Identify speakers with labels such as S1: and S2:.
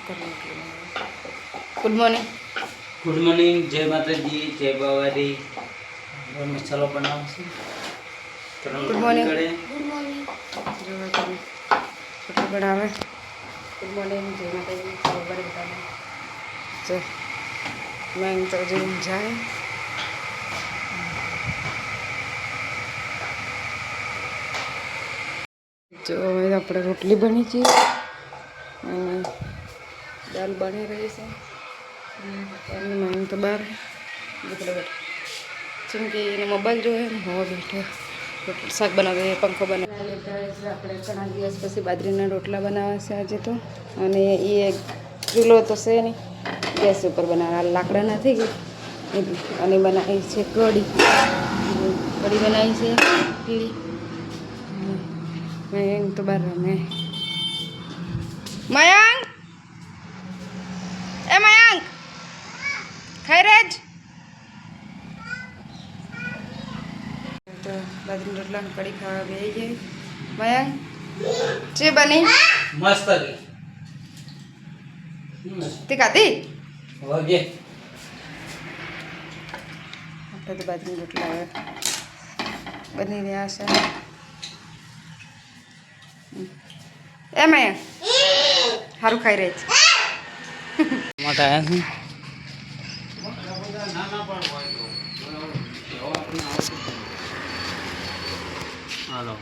S1: Good morning.
S2: Good morning. જય માતાજી, જય બાવારી. મસાલો બનાવશે.
S1: Good morning. Good morning. રોટલી બનાવે. Good morning. જય માતાજી, જય બાવારી બધાને. જો મેં તો જઈને જાય. જો હવે આપણે રોટલી બની છે અને દાલ બની રહી છે. એની માઇન તો બહાર જેમ કે એને મોબાઈલ જોઈએ ને હવા બેઠો શાક બનાવે પંખો બનાવે. આપણે ઘણા દિવસ પછી બાજરીના રોટલા બનાવ્યા છે આજે તો. અને એ એક ચૂલો તો છે નહીં, ગેસ ઉપર બનાવ્યા, લાકડા નથી ગઈ અને બનાવી છે કઢી. કઢી બનાવી છે પીળી. મેં તો બહાર રમે. મયંક, એ મયંક ખાઈ રેજ. તો બાજરી રોટલા કઢી ખાવા બે જાય. મયંક જે બની
S2: મસ્ત ગઈ.
S1: તે ખાધી.
S2: વાગે
S1: આપણે તો બાજરી રોટલા હવે બની રહ્યા છે. એ મયંક સારું ખાઈ રહી છે.
S2: મોટા આવ્યા છે. હાલો.